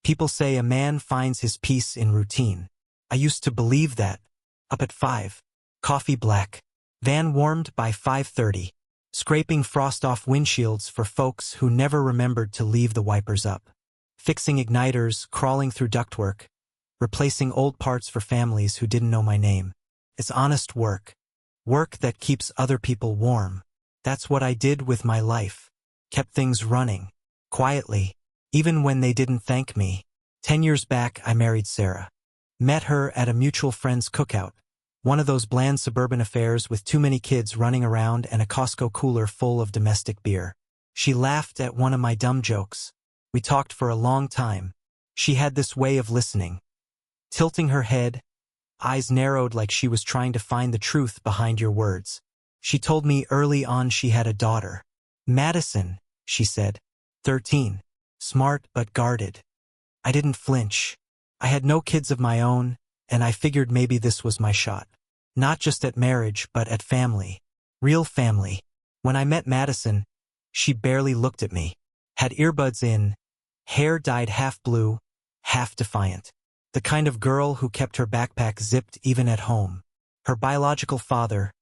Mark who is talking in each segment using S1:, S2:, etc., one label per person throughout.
S1: People say a man finds his peace in routine. I used to believe that. Up at 5. Coffee black. Van warmed by 5:30. Scraping frost off windshields for folks who never remembered to leave the wipers up. Fixing igniters, crawling through ductwork. Replacing old parts for families who didn't know my name. It's honest work. Work that keeps other people warm. That's what I did with my life. Kept things running. Quietly. Even when they didn't thank me. 10 years back, I married Sarah. Met her at a mutual friend's cookout. One of those bland suburban affairs with too many kids running around and a Costco cooler full of domestic beer. She laughed at one of my dumb jokes. We talked for a long time. She had this way of listening. Tilting her head, eyes narrowed like she was trying to find the truth behind your words. She told me early on she had a daughter. Madison, she said. 13. Smart but guarded. I didn't flinch. I had no kids of my own, and I figured maybe this was my shot. Not just at marriage, but at family. Real family. When I met Madison, she barely looked at me. Had earbuds in, hair dyed half blue, half defiant. The kind of girl who kept her backpack zipped even at home. Her biological father,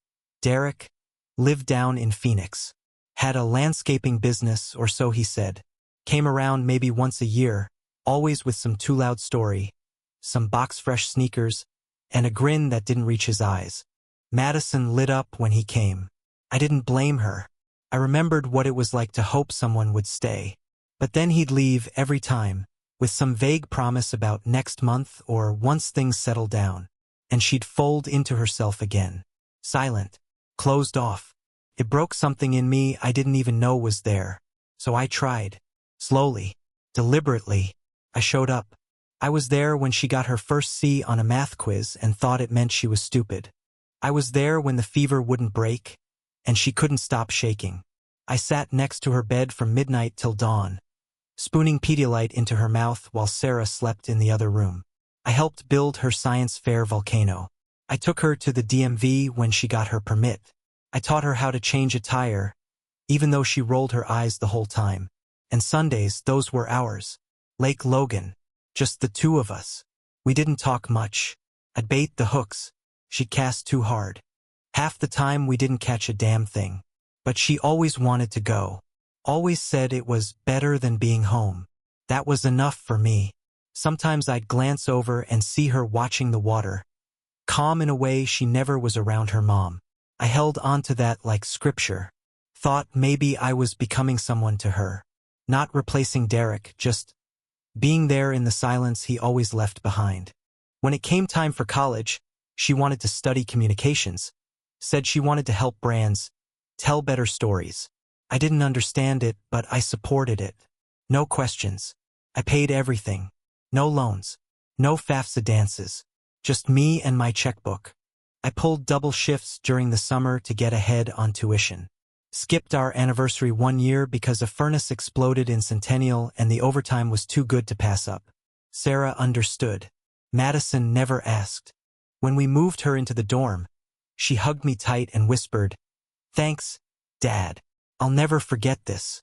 S1: Derek, lived down in Phoenix. Had a landscaping business, or so he said. Came around maybe once a year, always with some too loud story, some box-fresh sneakers, and a grin that didn't reach his eyes. Madison lit up when he came. I didn't blame her. I remembered what it was like to hope someone would stay. But then he'd leave every time, with some vague promise about next month or once things settle down, and she'd fold into herself again. Silent. Closed off. It broke something in me I didn't even know was there. So I tried. Slowly. Deliberately. I showed up. I was there when she got her first C on a math quiz and thought it meant she was stupid. I was there when the fever wouldn't break, and she couldn't stop shaking. I sat next to her bed from midnight till dawn, spooning Pedialyte into her mouth while Sarah slept in the other room. I helped build her science fair volcano. I took her to the DMV when she got her permit. I taught her how to change a tire, even though she rolled her eyes the whole time. And Sundays, those were ours. Lake Logan. Just the two of us. We didn't talk much. I'd bait the hooks. She'd cast too hard. Half the time we didn't catch a damn thing. But she always wanted to go. Always said it was better than being home. That was enough for me. Sometimes I'd glance over and see her watching the water. Calm in a way she never was around her mom. I held on to that like scripture. Thought maybe I was becoming someone to her. Not replacing Derek, just being there in the silence he always left behind. When it came time for college, she wanted to study communications. Said she wanted to help brands tell better stories. I didn't understand it, but I supported it. No questions. I paid everything. No loans. No FAFSA dances. Just me and my checkbook. I pulled double shifts during the summer to get ahead on tuition. Skipped our anniversary 1 year because a furnace exploded in Centennial and the overtime was too good to pass up. Sarah understood. Madison never asked. When we moved her into the dorm, she hugged me tight and whispered, "Thanks, Dad. I'll never forget this."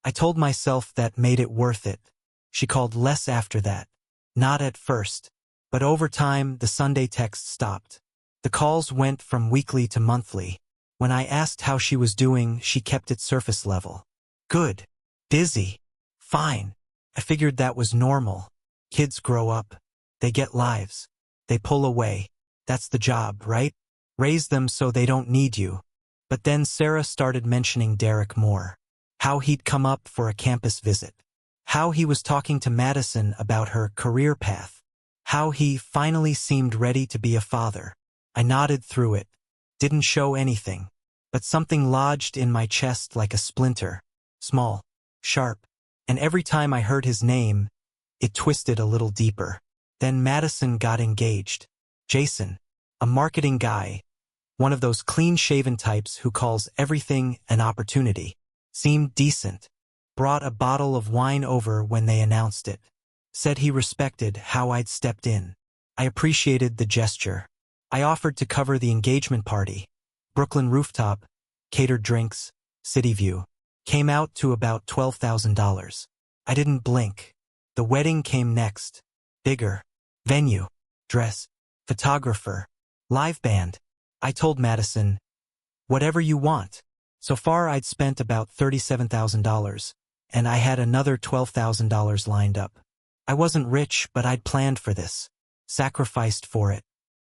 S1: I told myself that made it worth it. She called less after that. Not at first. But over time, the Sunday texts stopped. The calls went from weekly to monthly. When I asked how she was doing, she kept it surface level. Good. Busy. Fine. I figured that was normal. Kids grow up. They get lives. They pull away. That's the job, right? Raise them so they don't need you. But then Sarah started mentioning Derek more. How he'd come up for a campus visit. How he was talking to Madison about her career path. How he finally seemed ready to be a father. I nodded through it. Didn't show anything. But something lodged in my chest like a splinter. Small. Sharp. And every time I heard his name, it twisted a little deeper. Then Madison got engaged. Jason. A marketing guy. One of those clean-shaven types who calls everything an opportunity. Seemed decent. Brought a bottle of wine over when they announced it. Said he respected how I'd stepped in. I appreciated the gesture. I offered to cover the engagement party. Brooklyn rooftop, catered drinks, city view. Came out to about $12,000. I didn't blink. The wedding came next. Bigger. Venue. Dress. Photographer. Live band. I told Madison, whatever you want. So far I'd spent about $37,000, and I had another $12,000 lined up. I wasn't rich, but I'd planned for this. Sacrificed for it.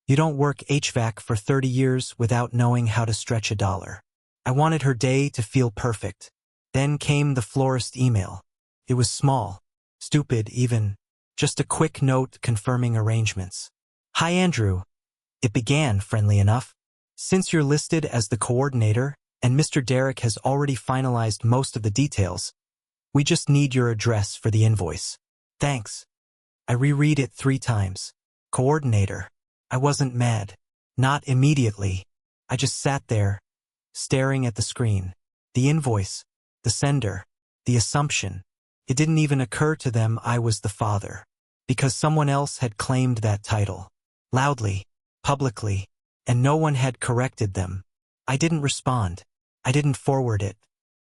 S1: You don't work HVAC for 30 years without knowing how to stretch a dollar. I wanted her day to feel perfect. Then came the florist email. It was small, stupid even, just a quick note confirming arrangements. Hi Andrew. It began friendly enough. Since you're listed as the coordinator, and Mr. Derek has already finalized most of the details, we just need your address for the invoice. Thanks. I reread it 3 times. Coordinator. I wasn't mad. Not immediately. I just sat there, staring at the screen. The invoice. The sender. The assumption. It didn't even occur to them I was the father. Because someone else had claimed that title. Loudly. Publicly. And no one had corrected them. I didn't respond. I didn't forward it.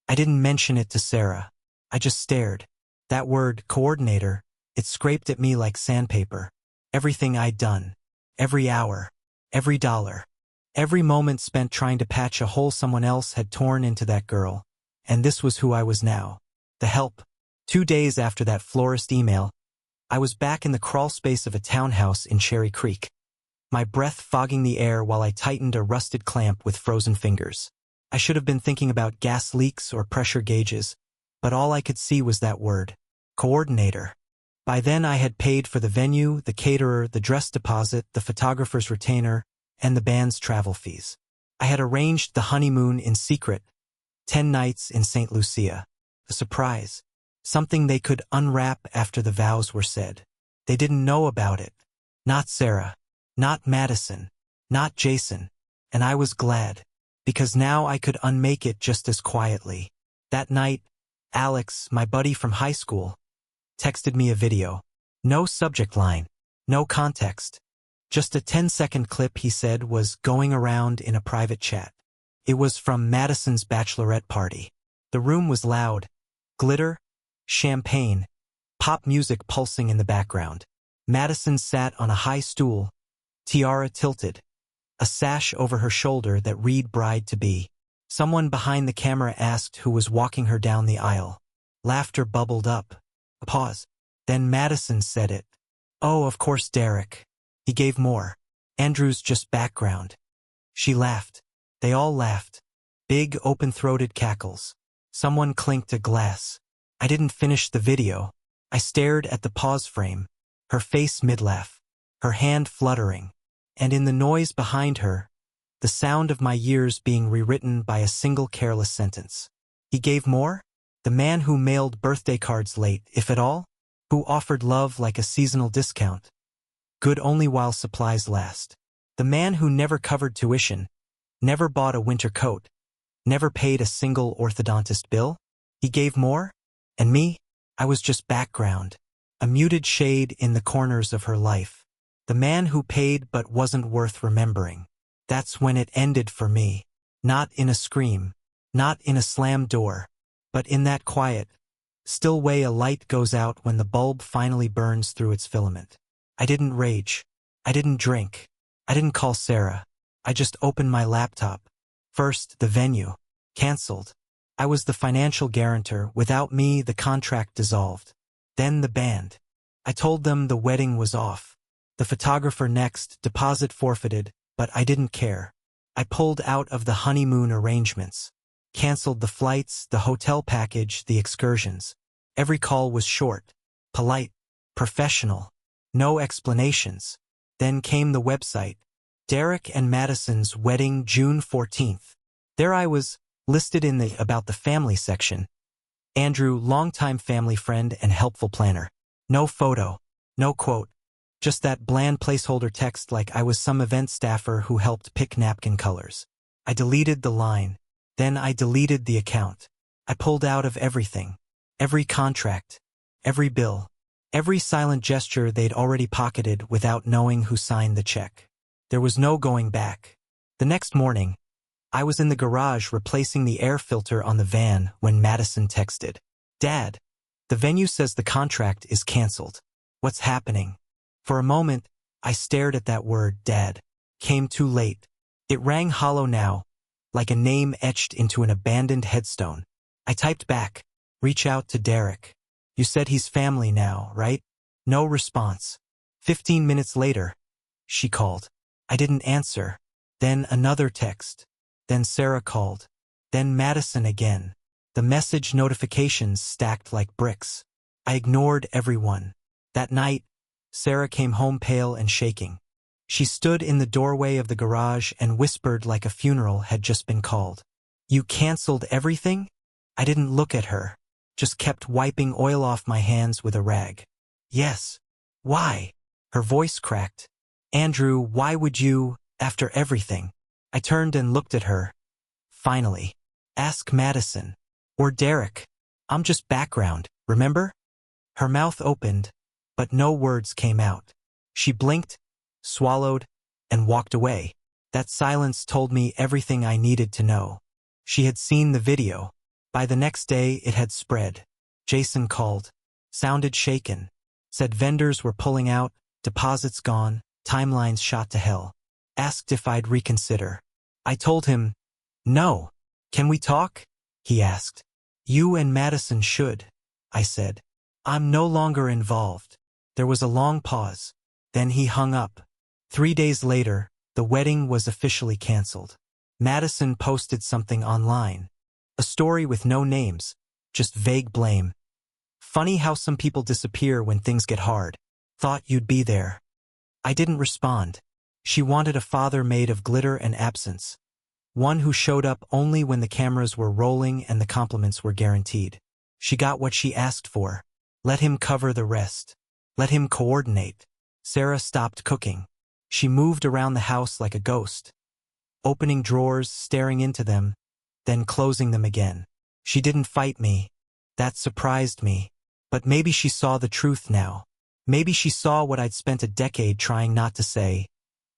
S1: I didn't mention it to Sarah. I just stared. That word, coordinator, it scraped at me like sandpaper. Everything I'd done. Every hour. Every dollar. Every moment spent trying to patch a hole someone else had torn into that girl. And this was who I was now. The help. 2 days after that florist email, I was back in the crawl space of a townhouse in Cherry Creek. My breath fogging the air while I tightened a rusted clamp with frozen fingers. I should have been thinking about gas leaks or pressure gauges, but all I could see was that word. Coordinator. By then I had paid for the venue, the caterer, the dress deposit, the photographer's retainer, and the band's travel fees. I had arranged the honeymoon in secret, 10 nights in St. Lucia. A surprise. Something they could unwrap after the vows were said. They didn't know about it. Not Sarah. Not Madison. Not Jason. And I was glad. Because now I could unmake it just as quietly. That night, Alex, my buddy from high school, texted me a video. No subject line. No context. Just a 10-second clip he said was going around in a private chat. It was from Madison's bachelorette party. The room was loud. Glitter, champagne, pop music pulsing in the background. Madison sat on a high stool, tiara tilted, a sash over her shoulder that read bride-to-be. Someone behind the camera asked who was walking her down the aisle. Laughter bubbled up. A pause. Then Madison said it. Oh, of course, Derek. He gave more. Andrew's just background. She laughed. They all laughed. Big, open-throated cackles. Someone clinked a glass. I didn't finish the video. I stared at the pause frame, her face mid-laugh, her hand fluttering, and in the noise behind her, the sound of my years being rewritten by a single careless sentence. He gave more? The man who mailed birthday cards late, if at all? Who offered love like a seasonal discount? Good only while supplies last. The man who never covered tuition, never bought a winter coat, never paid a single orthodontist bill? He gave more? And me? I was just background. A muted shade in the corners of her life. The man who paid but wasn't worth remembering. That's when it ended for me. Not in a scream. Not in a slammed door. But in that quiet, still way a light goes out when the bulb finally burns through its filament. I didn't rage. I didn't drink. I didn't call Sarah. I just opened my laptop. First, the venue. Cancelled. I was the financial guarantor. Without me, the contract dissolved. Then the band. I told them the wedding was off. The photographer next, deposit forfeited, but I didn't care. I pulled out of the honeymoon arrangements. Cancelled the flights, the hotel package, the excursions. Every call was short, polite, professional. No explanations. Then came the website. Derek and Madison's wedding, June 14th. There I was, listed in the About the Family section. Andrew, longtime family friend and helpful planner. No photo. No quote. Just that bland placeholder text like I was some event staffer who helped pick napkin colors. I deleted the line. Then I deleted the account. I pulled out of everything. Every contract. Every bill. Every silent gesture they'd already pocketed without knowing who signed the check. There was no going back. The next morning, I was in the garage replacing the air filter on the van when Madison texted. Dad, The venue says the contract is canceled. What's happening? For a moment, I stared at that word, Dad. Came too late. It rang hollow now, like a name etched into an abandoned headstone. I typed back, reach out to Derek. You said he's family now, right? No response. 15 minutes later, she called. I didn't answer. Then another text. Then Sarah called. Then Madison again. The message notifications stacked like bricks. I ignored everyone. That night, Sarah came home pale and shaking. She stood in the doorway of the garage and whispered like a funeral had just been called. You canceled everything? I didn't look at her, just kept wiping oil off my hands with a rag. Yes. Why? Her voice cracked. Andrew, why would you, after everything? I turned and looked at her. Finally. Ask Madison. Or Derek. I'm just background, remember? Her mouth opened, but no words came out. She blinked, swallowed, and walked away. That silence told me everything I needed to know. She had seen the video. By the next day, it had spread. Jason called. Sounded shaken. Said vendors were pulling out, deposits gone, timelines shot to hell. Asked if I'd reconsider. I told him, no. Can we talk? He asked. You and Madison should, I said. I'm no longer involved. There was a long pause. Then he hung up. 3 days later, the wedding was officially canceled. Madison posted something online. A story with no names, just vague blame. Funny how some people disappear when things get hard. Thought you'd be there. I didn't respond. She wanted a father made of glitter and absence. One who showed up only when the cameras were rolling and the compliments were guaranteed. She got what she asked for. Let him cover the rest. Let him coordinate. Sarah stopped cooking. She moved around the house like a ghost, opening drawers, staring into them, then closing them again. She didn't fight me. That surprised me. But maybe she saw the truth now. Maybe she saw what I'd spent a decade trying not to say.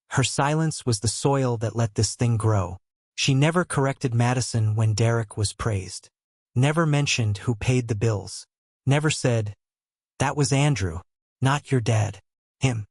S1: Her silence was the soil that let this thing grow. She never corrected Madison when Derek was praised. Never mentioned who paid the bills. Never said, that was Andrew, not your dad. Him.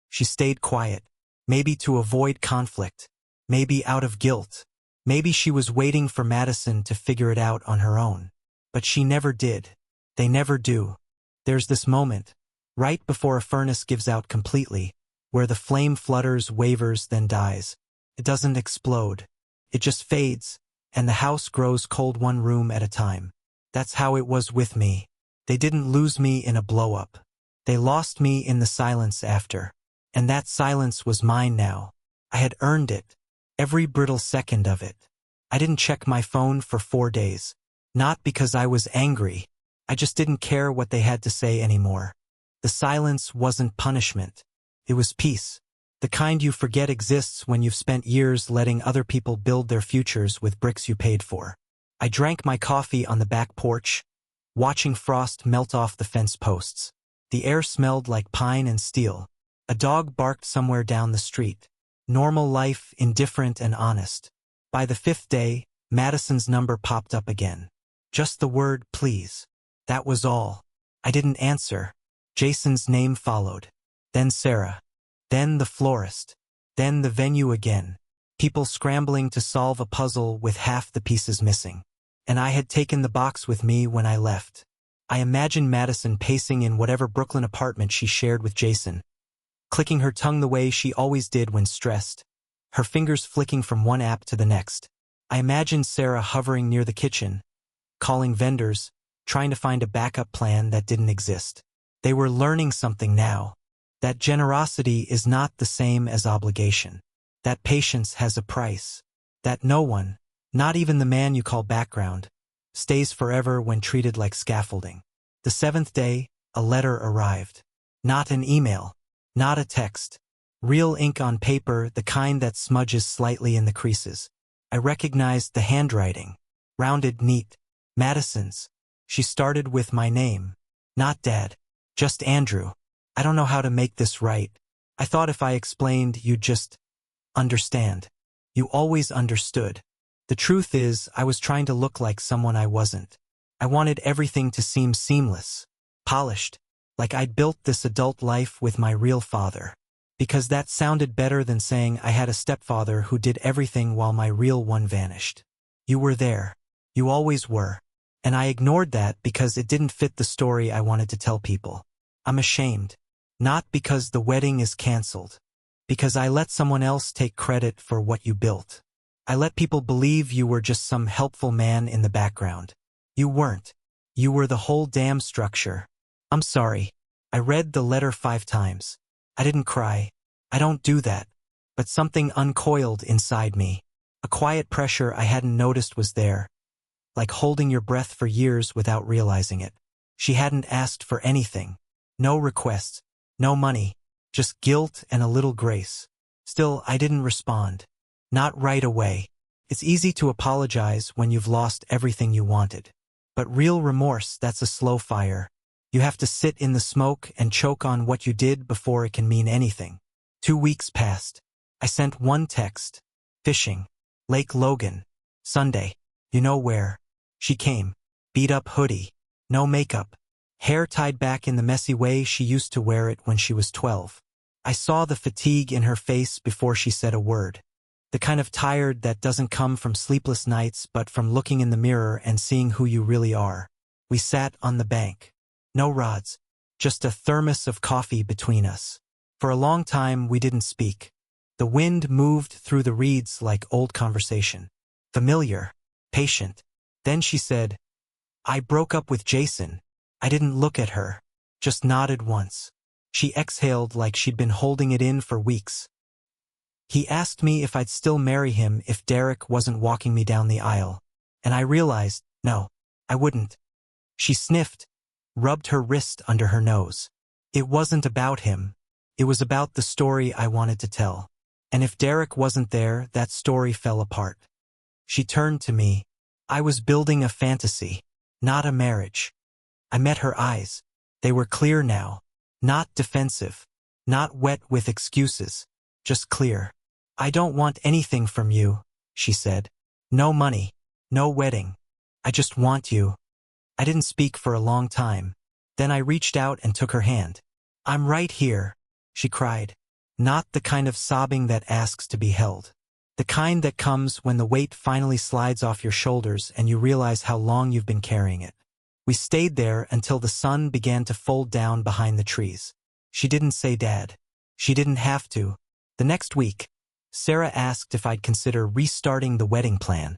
S1: She stayed quiet. Maybe to avoid conflict. Maybe out of guilt. Maybe she was waiting for Madison to figure it out on her own. But she never did. They never do. There's this moment, right before a furnace gives out completely, where the flame flutters, wavers, then dies. It doesn't explode. It just fades, and the house grows cold one room at a time. That's how it was with me. They didn't lose me in a blow-up. They lost me in the silence after. And that silence was mine now. I had earned it. Every brittle second of it. I didn't check my phone for 4 days. Not because I was angry. I just didn't care what they had to say anymore. The silence wasn't punishment. It was peace. The kind you forget exists when you've spent years letting other people build their futures with bricks you paid for. I drank my coffee on the back porch, watching frost melt off the fence posts. The air smelled like pine and steel. A dog barked somewhere down the street. Normal life, indifferent and honest. By the 5th day, Madison's number popped up again. Just the word, please. That was all. I didn't answer. Jason's name followed. Then Sarah. Then the florist. Then the venue again. People scrambling to solve a puzzle with half the pieces missing. And I had taken the box with me when I left. I imagined Madison pacing in whatever Brooklyn apartment she shared with Jason, clicking her tongue the way she always did when stressed, her fingers flicking from one app to the next. I imagined Sarah hovering near the kitchen, calling vendors, trying to find a backup plan that didn't exist. They were learning something now. That generosity is not the same as obligation. That patience has a price. That no one, not even the man you call background, stays forever when treated like scaffolding. The 7th day, a letter arrived. Not an email. Not a text. Real ink on paper, the kind that smudges slightly in the creases. I recognized the handwriting. Rounded, neat. Madison's. She started with my name. Not Dad. Just Andrew. I don't know how to make this right. I thought if I explained, you'd just understand. You always understood. The truth is, I was trying to look like someone I wasn't. I wanted everything to seem seamless. polished, like I'd built this adult life with my real father. Because that sounded better than saying I had a stepfather who did everything while my real one vanished. You were there. You always were. And I ignored that because it didn't fit the story I wanted to tell people. I'm ashamed. Not because the wedding is canceled. Because I let someone else take credit for what you built. I let people believe you were just some helpful man in the background. You weren't. You were the whole damn structure. I'm sorry. I read the letter 5 times. I didn't cry. I don't do that. But something uncoiled inside me. A quiet pressure I hadn't noticed was there. Like holding your breath for years without realizing it. She hadn't asked for anything. No requests. No money. Just guilt and a little grace. Still, I didn't respond. Not right away. It's easy to apologize when you've lost everything you wanted. But real remorse, that's a slow fire. You have to sit in the smoke and choke on what you did before it can mean anything. 2 weeks passed. I sent one text. Fishing. Lake Logan. Sunday. You know where. She came. Beat up hoodie. No makeup. Hair tied back in the messy way she used to wear it when she was 12. I saw the fatigue in her face before she said a word. The kind of tired that doesn't come from sleepless nights but from looking in the mirror and seeing who you really are. We sat on the bank. No rods. Just a thermos of coffee between us. For a long time we didn't speak. The wind moved through the reeds like old conversation. Familiar. Patient. Then she said, I broke up with Jason. I didn't look at her. Just nodded once. She exhaled like she'd been holding it in for weeks. He asked me if I'd still marry him if Derek wasn't walking me down the aisle. And I realized, no, I wouldn't. She sniffed, rubbed her wrist under her nose. It wasn't about him. It was about the story I wanted to tell. And if Derek wasn't there, that story fell apart. She turned to me. I was building a fantasy, not a marriage. I met her eyes. They were clear now. Not defensive. Not wet with excuses. Just clear. I don't want anything from you, she said. No money. No wedding. I just want you. I didn't speak for a long time. Then I reached out and took her hand. I'm right here, she cried. Not the kind of sobbing that asks to be held. The kind that comes when the weight finally slides off your shoulders and you realize how long you've been carrying it. We stayed there until the sun began to fold down behind the trees. She didn't say Dad. She didn't have to. The next week, Sarah asked if I'd consider restarting the wedding plan.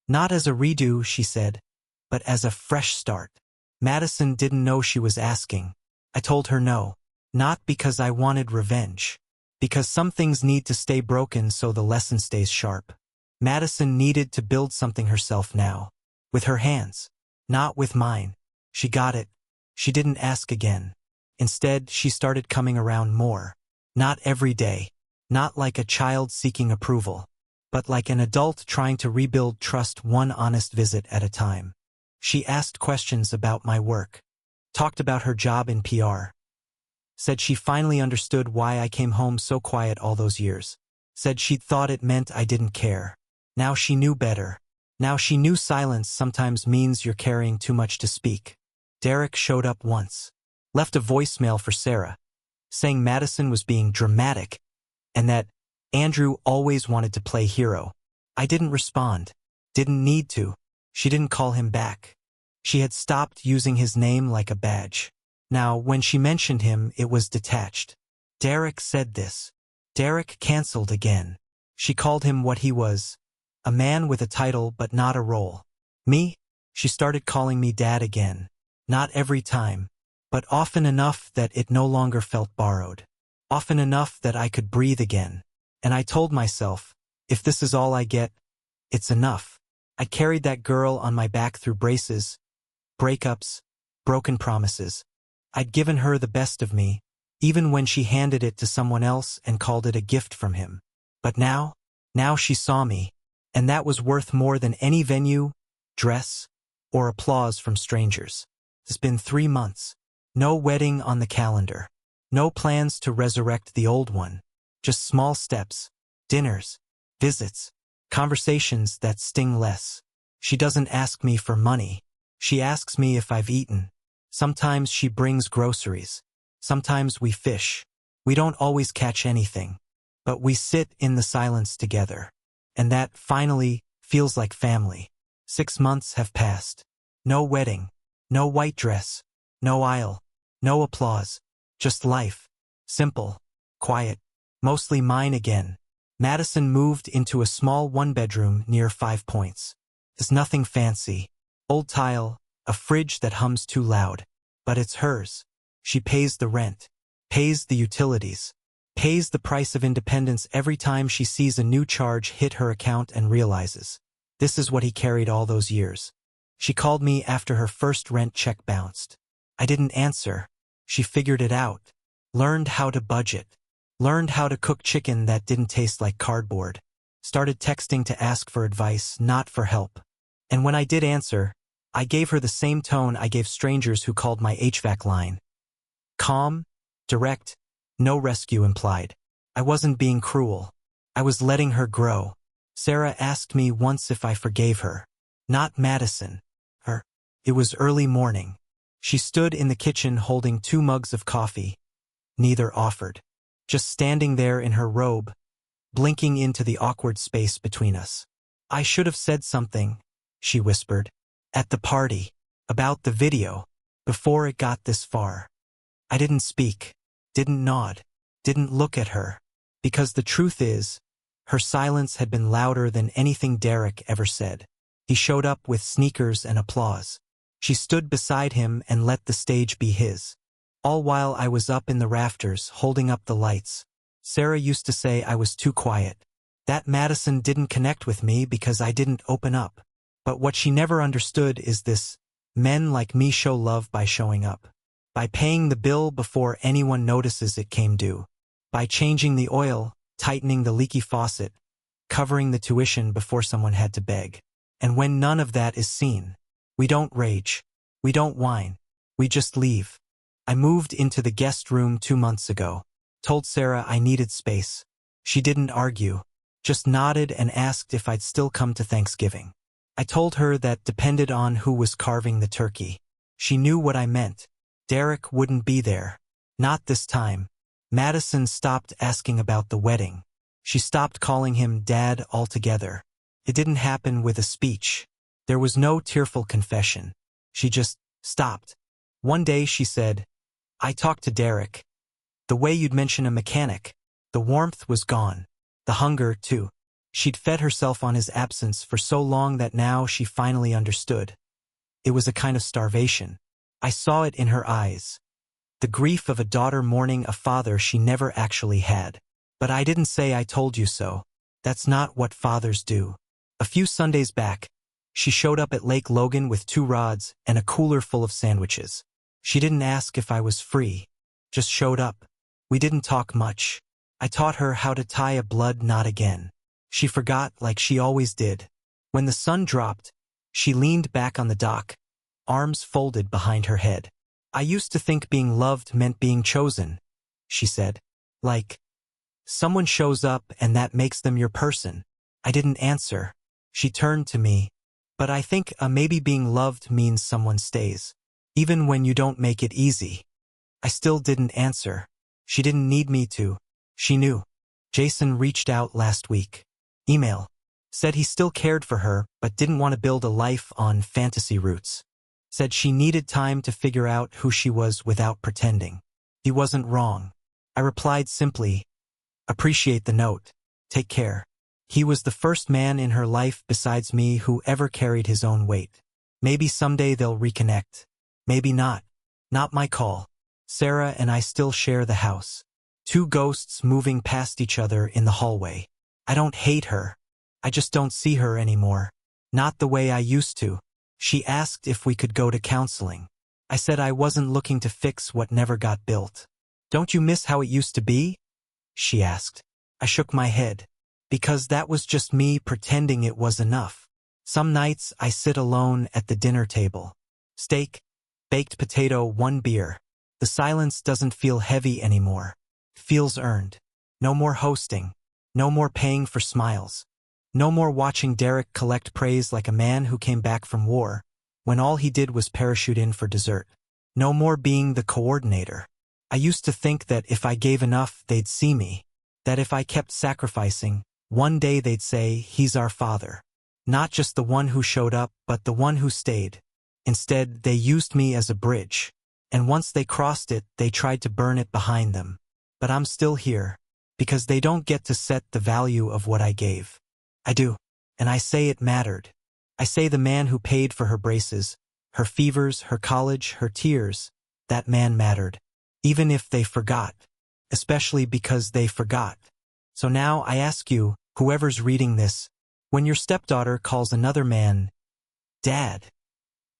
S1: Not as a redo, she said, but as a fresh start. Madison didn't know she was asking. I told her no. Not because I wanted revenge. Because some things need to stay broken so the lesson stays sharp. Madison needed to build something herself now. With her hands. Not with mine. She got it. She didn't ask again. Instead, she started coming around more. Not every day. Not like a child seeking approval. But like an adult trying to rebuild trust one honest visit at a time. She asked questions about my work. Talked about her job in PR. Said she finally understood why I came home so quiet all those years. Said she'd thought it meant I didn't care. Now she knew better. Now she knew silence sometimes means you're carrying too much to speak. Derek showed up once. Left a voicemail for Sarah. Saying Madison was being dramatic. And that Andrew always wanted to play hero. I didn't respond. Didn't need to. She didn't call him back. She had stopped using his name like a badge. Now, when she mentioned him, it was detached. Derek said this. Derek canceled again. She called him what he was. A man with a title but not a role. Me? She started calling me Dad again. Not every time, but often enough that it no longer felt borrowed. Often enough that I could breathe again. And I told myself, if this is all I get, it's enough. I carried that girl on my back through braces, breakups, broken promises. I'd given her the best of me, even when she handed it to someone else and called it a gift from him. But now she saw me, and that was worth more than any venue, dress, or applause from strangers. It's been 3 months. No wedding on the calendar. No plans to resurrect the old one. Just small steps, dinners, visits, conversations that sting less. She doesn't ask me for money. She asks me if I've eaten. Sometimes she brings groceries. Sometimes we fish. We don't always catch anything. But we sit in the silence together. And that, finally, feels like family. 6 months have passed. No wedding. No white dress. No aisle. No applause. Just life. Simple. Quiet. Mostly mine again. Madison moved into a small one-bedroom near 5 Points. There's nothing fancy. Old tile, a fridge that hums too loud. But it's hers. She pays the rent. Pays the utilities. Pays the price of independence every time she sees a new charge hit her account and realizes. This is what he carried all those years. She called me after her first rent check bounced. I didn't answer. She figured it out. Learned how to budget. Learned how to cook chicken that didn't taste like cardboard. Started texting to ask for advice, not for help. And when I did answer, I gave her the same tone I gave strangers who called my HVAC line. Calm, direct, no rescue implied. I wasn't being cruel. I was letting her grow. Sarah asked me once if I forgave her. Not Madison. Her. It was early morning. She stood in the kitchen holding 2 mugs of coffee. Neither offered. Just standing there in her robe, blinking into the awkward space between us. I should have said something, she whispered. At the party. About the video. Before it got this far. I didn't speak. Didn't nod. Didn't look at her. Because the truth is, her silence had been louder than anything Derek ever said. He showed up with sneakers and applause. She stood beside him and let the stage be his. All while I was up in the rafters, holding up the lights. Sarah used to say I was too quiet. That Madison didn't connect with me because I didn't open up. But what she never understood is this: men like me show love by showing up. By paying the bill before anyone notices it came due. By changing the oil, tightening the leaky faucet, covering the tuition before someone had to beg. And when none of that is seen, we don't rage. We don't whine. We just leave. I moved into the guest room 2 months ago. Told Sarah I needed space. She didn't argue. Just nodded and asked if I'd still come to Thanksgiving. I told her that depended on who was carving the turkey. She knew what I meant. Derek wouldn't be there. Not this time. Madison stopped asking about the wedding. She stopped calling him Dad altogether. It didn't happen with a speech. There was no tearful confession. She just stopped. One day she said, I talked to Derek. The way you'd mention a mechanic. The warmth was gone. The hunger, too. She'd fed herself on his absence for so long that now she finally understood. It was a kind of starvation. I saw it in her eyes. The grief of a daughter mourning a father she never actually had. But I didn't say I told you so. That's not what fathers do. A few Sundays back, she showed up at Lake Logan with 2 rods and a cooler full of sandwiches. She didn't ask if I was free. Just showed up. We didn't talk much. I taught her how to tie a blood knot again. She forgot like she always did. When the sun dropped, she leaned back on the dock, arms folded behind her head. I used to think being loved meant being chosen, she said. Like, someone shows up and that makes them your person. I didn't answer. She turned to me. But I think maybe being loved means someone stays. Even when you don't make it easy. I still didn't answer. She didn't need me to. She knew. Jason reached out last week. Email. Said he still cared for her, but didn't want to build a life on fantasy roots. Said she needed time to figure out who she was without pretending. He wasn't wrong. I replied simply, appreciate the note. Take care. He was the first man in her life besides me who ever carried his own weight. Maybe someday they'll reconnect. Maybe not. Not my call. Sarah and I still share the house. 2 ghosts moving past each other in the hallway. I don't hate her. I just don't see her anymore. Not the way I used to. She asked if we could go to counseling. I said I wasn't looking to fix what never got built. Don't you miss how it used to be? She asked. I shook my head. Because that was just me pretending it was enough. Some nights I sit alone at the dinner table. Steak, baked potato, 1 beer. The silence doesn't feel heavy anymore. It feels earned. No more hosting. No more paying for smiles. No more watching Derek collect praise like a man who came back from war, when all he did was parachute in for dessert. No more being the coordinator. I used to think that if I gave enough, they'd see me. That if I kept sacrificing, one day they'd say, he's our father. Not just the one who showed up, but the one who stayed. Instead, they used me as a bridge. And once they crossed it, they tried to burn it behind them. But I'm still here, because they don't get to set the value of what I gave. I do. And I say it mattered. I say the man who paid for her braces, her fevers, her college, her tears, that man mattered. Even if they forgot. Especially because they forgot. So now I ask you, whoever's reading this, when your stepdaughter calls another man Dad,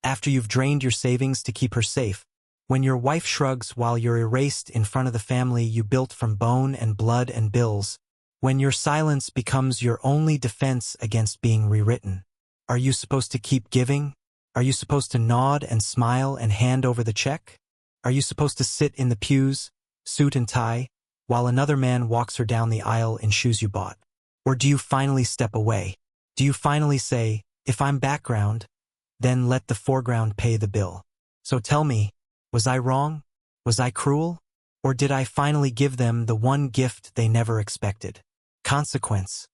S1: after you've drained your savings to keep her safe, when your wife shrugs while you're erased in front of the family you built from bone and blood and bills, when your silence becomes your only defense against being rewritten, are you supposed to keep giving? Are you supposed to nod and smile and hand over the check? Are you supposed to sit in the pews, suit and tie, while another man walks her down the aisle in shoes you bought? Or do you finally step away? Do you finally say, if I'm background, then let the foreground pay the bill? So tell me, was I wrong? Was I cruel? Or did I finally give them the one gift they never expected? Consequence.